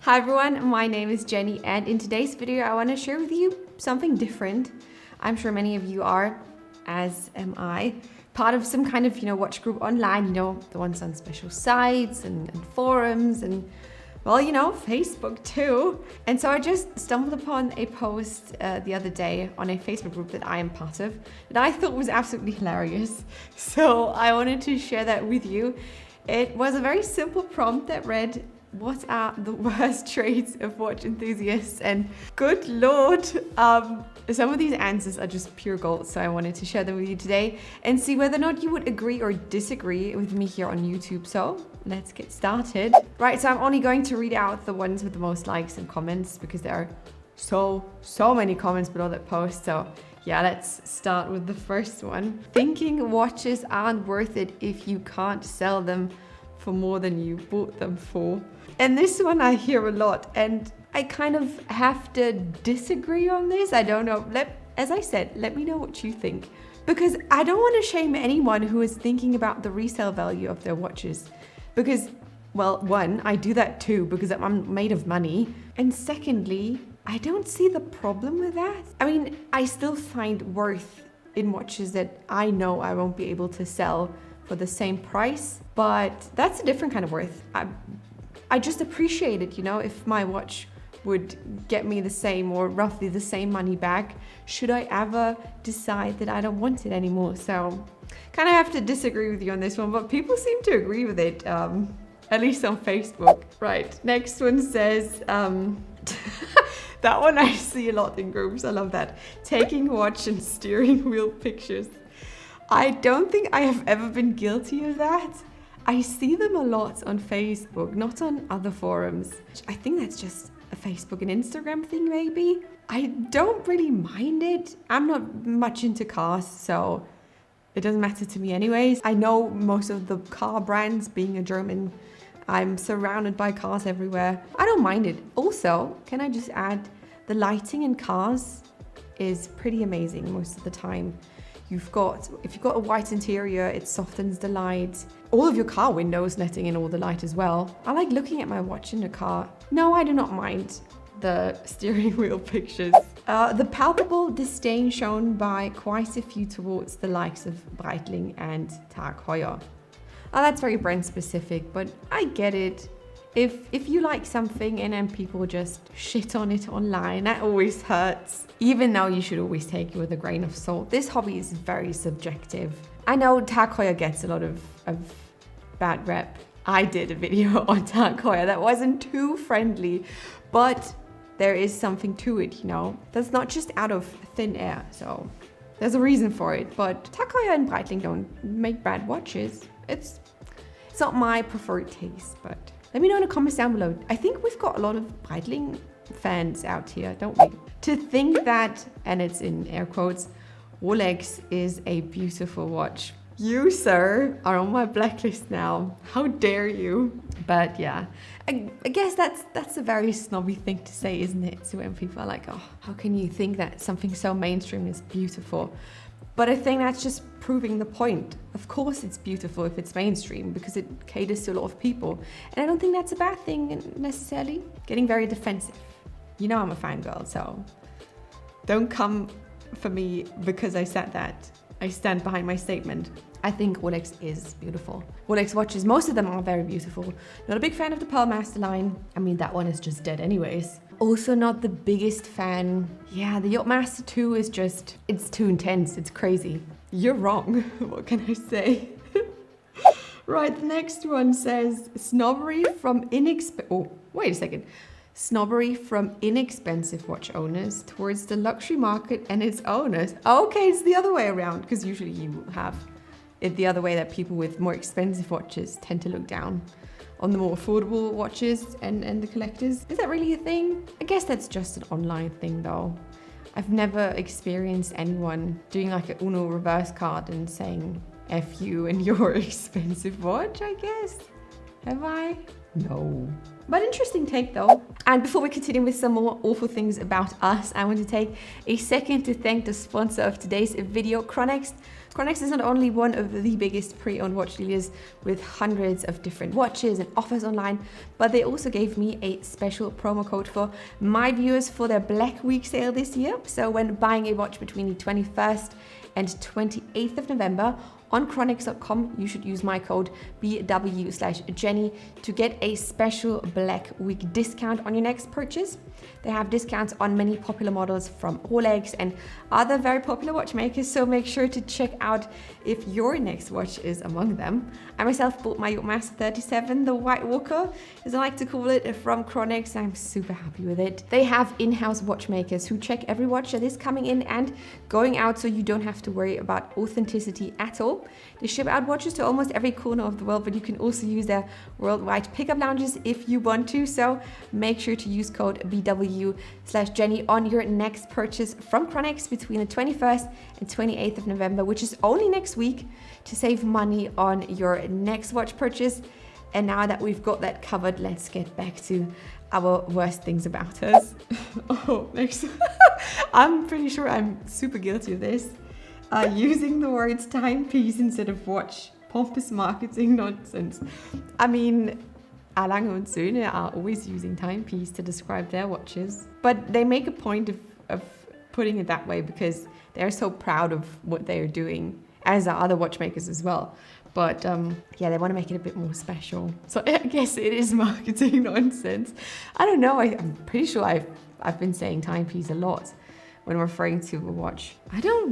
Hi everyone, my name is Jenny, and in today's video I want to share with you something different. I'm sure many of you are, as am I, part of some kind of, watch group online, the ones on special sites and forums and, well, Facebook too. And so I just stumbled upon a post the other day on a Facebook group that I am part of that I thought was absolutely hilarious. So I wanted to share that with you. It was a very simple prompt that read, "What are the worst traits of watch enthusiasts?" And good Lord, some of these answers are just pure gold. So I wanted to share them with you today and see whether or not you would agree or disagree with me here on YouTube. So let's get started. Right, so I'm only going to read out the ones with the most likes and comments because there are so many comments below that post. So yeah, let's start with the first one. Thinking watches aren't worth it if you can't sell them for more than you bought them for. And this one I hear a lot, and I kind of have to disagree on this. I don't know. As I said, let me know what you think, because I don't want to shame anyone who is thinking about the resale value of their watches, because, well, one, I do that too because I'm made of money, and secondly, I don't see the problem with that. I mean, I still find worth in watches that I know I won't be able to sell for the same price, but that's a different kind of worth. I just appreciate it, if my watch would get me the same or roughly the same money back, should I ever decide that I don't want it anymore. So kind of have to disagree with you on this one, but people seem to agree with it, at least on Facebook. Right, next one says, that one I see a lot in groups, I love that. Taking watch and steering wheel pictures. I don't think I have ever been guilty of that. I see them a lot on Facebook, not on other forums. I think that's just a Facebook and Instagram thing, maybe. I don't really mind it. I'm not much into cars, so it doesn't matter to me anyways. I know most of the car brands, being a German. I'm surrounded by cars everywhere. I don't mind it. Also, can I just add, the lighting in cars is pretty amazing most of the time. If you've got a white interior, it softens the light. All of your car windows letting in all the light as well. I like looking at my watch in the car. No, I do not mind the steering wheel pictures. The palpable disdain shown by quite a few towards the likes of Breitling and Tag Heuer. Oh, that's very brand specific, but I get it. If you like something and then people just shit on it online, that always hurts. Even though you should always take it with a grain of salt. This hobby is very subjective. I know Tag Heuer gets a lot of bad rep. I did a video on Tag Heuer that wasn't too friendly, but there is something to it, That's not just out of thin air, so there's a reason for it. But Tag Heuer and Breitling don't make bad watches. It's not my preferred taste, but let me know in the comments down below. I think we've got a lot of Breitling fans out here, don't we? To think that, and it's in air quotes, Rolex is a beautiful watch. You, sir, are on my blacklist now. How dare you? But yeah, I guess that's a very snobby thing to say, isn't it? So when people are like, oh, how can you think that something so mainstream is beautiful? But I think that's just proving the point. Of course it's beautiful if it's mainstream because it caters to a lot of people. And I don't think that's a bad thing necessarily. Getting very defensive. I'm a fangirl, so don't come for me because I said that. I stand behind my statement. I think Rolex is beautiful. Rolex watches, most of them are very beautiful. Not a big fan of the Pearl Master line. I mean, that one is just dead anyways. Also not the biggest fan. Yeah, the Yacht Master 2 is just, it's too intense. It's crazy. You're wrong. What can I say? Right, the next one says, snobbery from snobbery from inexpensive watch owners towards the luxury market and its owners. Okay, it's the other way around, because usually you have it the other way, that people with more expensive watches tend to look down on the more affordable watches and the collectors. Is that really a thing? I guess that's just an online thing though. I've never experienced anyone doing like a Uno reverse card and saying F you and your expensive watch, I guess. Have I? No. But interesting take though. And before we continue with some more awful things about us, I want to take a second to thank the sponsor of today's video, Chronext. Chronix is not only one of the biggest pre-owned watch dealers with hundreds of different watches and offers online, but they also gave me a special promo code for my viewers for their Black Week sale this year. So when buying a watch between the 21st and 28th of November on chronix.com, you should use my code BW/Jenni to get a special Black Week discount on your next purchase. They have discounts on many popular models from Rolex and other very popular watchmakers, so make sure to check out if your next watch is among them. I myself bought my Master 37, the White Walker, as I like to call it, from Chronix. I'm super happy with it. They have in-house watchmakers who check every watch that is coming in and going out, so you don't have to worry about authenticity at all. They ship out watches to almost every corner of the world, but you can also use their worldwide pickup lounges if you want to. So make sure to use code BW/Jenni on your next purchase from Chronix between the 21st and 28th of November, which is only next week, to save money on your next watch purchase. And now that we've got that covered, let's get back to our worst things about us. Oh, next. I'm pretty sure I'm super guilty of this. Using the words timepiece instead of watch. Pompous marketing nonsense. I mean, Lange und Söhne are always using timepiece to describe their watches, but they make a point of putting it that way because they're so proud of what they're doing, as are other watchmakers as well. But yeah, they want to make it a bit more special. So I guess it is marketing nonsense. I don't know. I'm pretty sure I've been saying timepiece a lot when referring to a watch.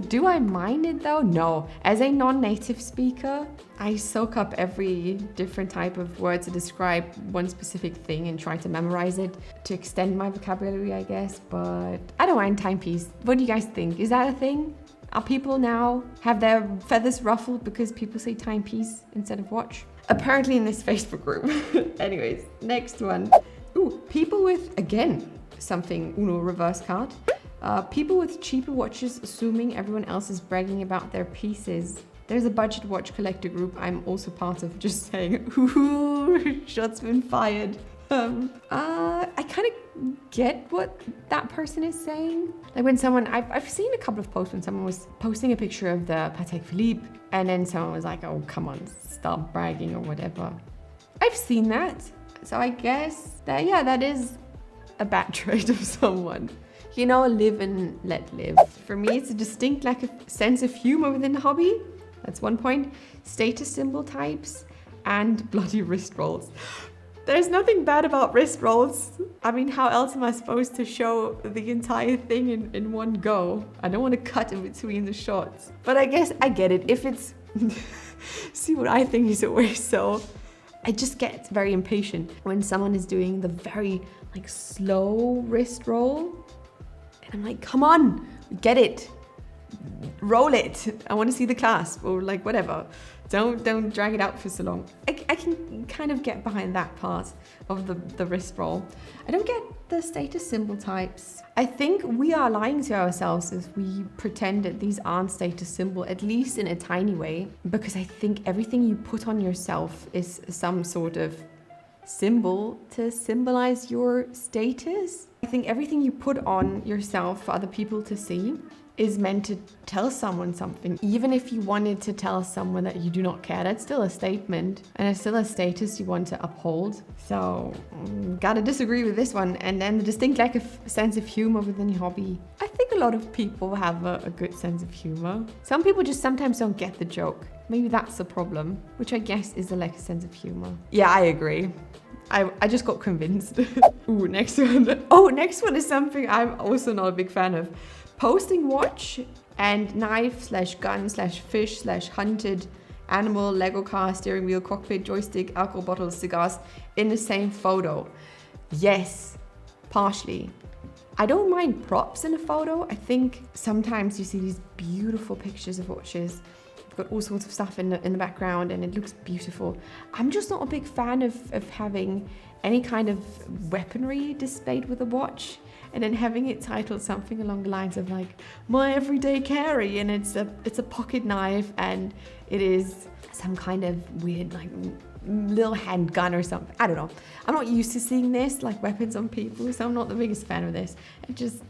Do I mind it though? No. As a non-native speaker, I soak up every different type of word to describe one specific thing and try to memorize it to extend my vocabulary, I guess. But I don't mind timepiece. What do you guys think? Is that a thing? Are people now have their feathers ruffled because people say timepiece instead of watch? Apparently in this Facebook group. Anyways, next one. Ooh, people with, again, something Uno reverse card. People with cheaper watches assuming everyone else is bragging about their pieces. There's a budget watch collector group I'm also part of, just saying, ooh, shots been fired. I kind of get what that person is saying. Like when someone, I've seen a couple of posts when someone was posting a picture of the Patek Philippe and then someone was like, oh, come on, stop bragging or whatever. I've seen that. So I guess that, yeah, that is a bad trait of someone. You know, live and let live. For me, it's a distinct lack of sense of humor within the hobby. That's one point. Status symbol types and bloody wrist rolls. There's nothing bad about wrist rolls. I mean, how else am I supposed to show the entire thing in one go? I don't want to cut in between the shots. But I guess I get it. If it's... See what I think is always so... I just get very impatient when someone is doing the very like slow wrist roll. And I'm like, come on, get it. Roll it. I want to see the clasp or like whatever. Don't drag it out for so long. I can kind of get behind that part of the wrist roll. I don't get the status symbol types. I think we are lying to ourselves if we pretend that these aren't status symbol, at least in a tiny way, because I think everything you put on yourself is some sort of symbol to symbolize your status. I think everything you put on yourself for other people to see is meant to tell someone something. Even if you wanted to tell someone that you do not care, that's still a statement and it's still a status you want to uphold. So gotta disagree with this one. And then the distinct lack of sense of humor within your hobby. I think a lot of people have a good sense of humor. Some people just sometimes don't get the joke. Maybe that's the problem, which I guess is the lack of sense of humor. Yeah, I agree. I just got convinced. Ooh, next one. Oh, next one is something I'm also not a big fan of. Posting watch and knife/gun/fish/hunted animal, Lego car, steering wheel, cockpit, joystick, alcohol bottles, cigars in the same photo. Yes, partially. I don't mind props in a photo. I think sometimes you see these beautiful pictures of watches. You've got all sorts of stuff in the background and it looks beautiful. I'm just not a big fan of having any kind of weaponry displayed with a watch. And then having it titled something along the lines of like, my everyday carry, and it's a pocket knife and it is some kind of weird like little handgun or something. I don't know. I'm not used to seeing this, like weapons on people, so I'm not the biggest fan of this. It just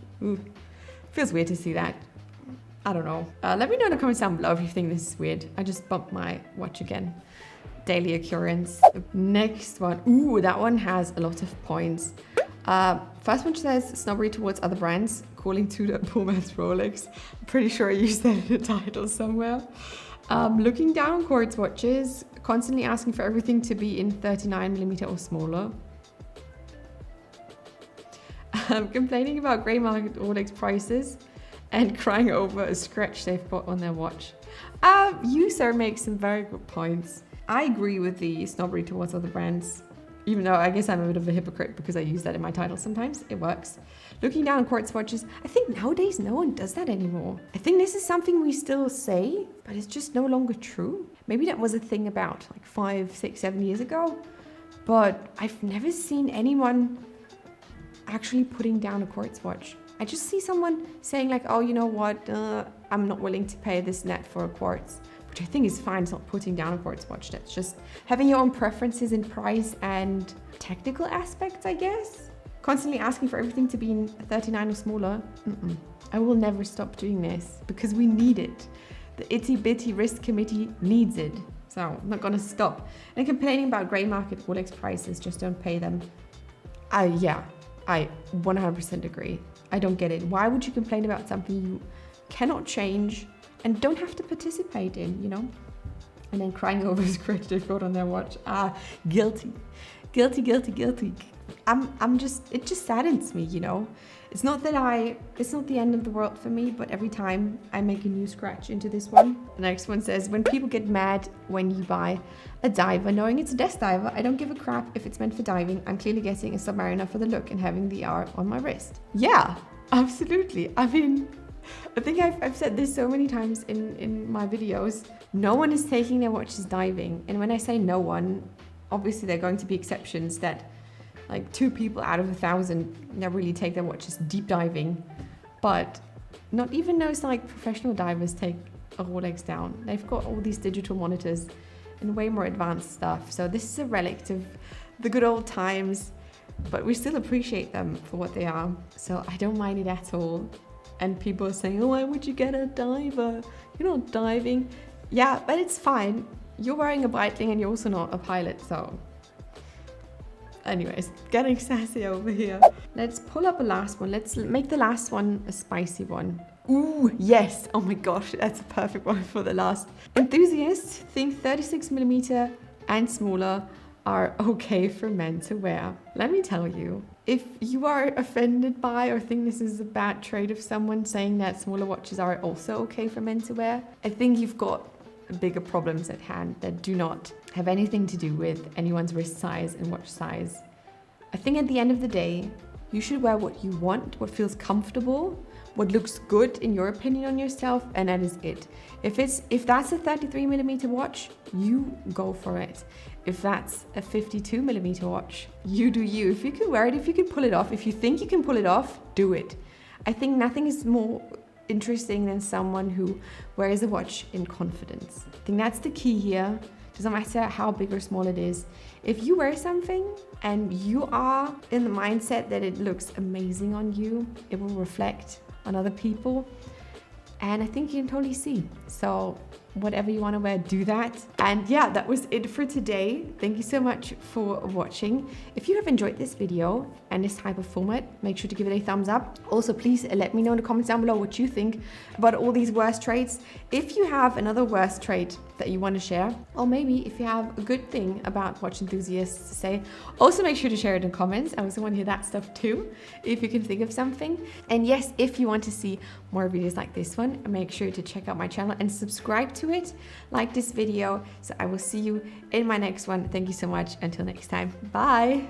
feels weird to see that. I don't know. Let me know in the comments down below if you think this is weird. I just bumped my watch again. Daily occurrence. Next one. Ooh, that one has a lot of points. First one says snobbery towards other brands, calling to the poor man's Rolex. I'm pretty sure I used that in the title somewhere. Looking down on quartz watches, constantly asking for everything to be in 39mm or smaller. Complaining about grey market Rolex prices and crying over a scratch they've got on their watch. You, sir, make some very good points. I agree with the snobbery towards other brands, even though I guess I'm a bit of a hypocrite because I use that in my title sometimes. It works. Looking down on quartz watches, I think nowadays no one does that anymore. I think this is something we still say, but it's just no longer true. Maybe that was a thing about like 5, 6, 7 years ago, but I've never seen anyone actually putting down a quartz watch. I just see someone saying like, oh, you know what, I'm not willing to pay this net for a quartz, which I think is fine. It's not putting down a quartz watch. That's just having your own preferences in price and technical aspects, I guess. Constantly asking for everything to be in 39 or smaller. I will never stop doing this because we need it. The itty bitty wrist committee needs it. So I'm not gonna stop. And complaining about grey market Rolex prices, just don't pay them. Yeah, I 100% agree. I don't get it. Why would you complain about something you cannot change and don't have to participate in, you know? And then crying over his credit they've got on their watch. Guilty. Guilty, guilty, guilty. It just saddens me, you know? It's not the end of the world for me, but every time I make a new scratch into this one. The next one says, when people get mad when you buy a diver, knowing it's a desk diver, I don't give a crap if it's meant for diving. I'm clearly getting a Submariner for the look and having the R on my wrist. Yeah, absolutely. I mean, I think I've said this so many times in my videos. No one is taking their watches diving. And when I say no one, obviously there are going to be exceptions that like 2 people out of 1,000 never really take their watches deep diving. But not even those like professional divers take a Rolex down. They've got all these digital monitors and way more advanced stuff. So this is a relic of the good old times, but we still appreciate them for what they are. So I don't mind it at all. And people are saying, oh, why would you get a diver? You're not diving. Yeah, but it's fine. You're wearing a Breitling and you're also not a pilot, so. Anyways, getting sassy over here. Let's pull up a last one. Let's make the last one a spicy one. Ooh, yes. Oh my gosh, that's a perfect one for the last. Enthusiasts think 36mm and smaller are okay for men to wear. Let me tell you, if you are offended by or think this is a bad trait of someone saying that smaller watches are also okay for men to wear, I think you've got bigger problems at hand that do not have anything to do with anyone's wrist size and watch size. I think at the end of the day, you should wear what you want, what feels comfortable, what looks good in your opinion on yourself, and that is it. If that's a 33mm watch, you go for it. If that's a 52mm watch, you do you. If you can wear it, if you can pull it off, if you think you can pull it off, do it. I think nothing is more interesting than someone who wears a watch in confidence. I think that's the key here. Doesn't matter how big or small it is. If you wear something and you are in the mindset that it looks amazing on you, it will reflect on other people. And I think you can totally see. So whatever you want to wear, do that. And yeah, that was it for today. Thank you so much for watching. If you have enjoyed this video and this type of format, make sure to give it a thumbs up. Also, please let me know in the comments down below what you think about all these worst traits. If you have another worst trait that you want to share, or maybe if you have a good thing about watch enthusiasts to say, also make sure to share it in comments. I also want to hear that stuff too, if you can think of something. And yes, if you want to see more videos like this one, make sure to check out my channel and subscribe to it, like this video. So I will see you in my next one. Thank you so much. Until next time, bye.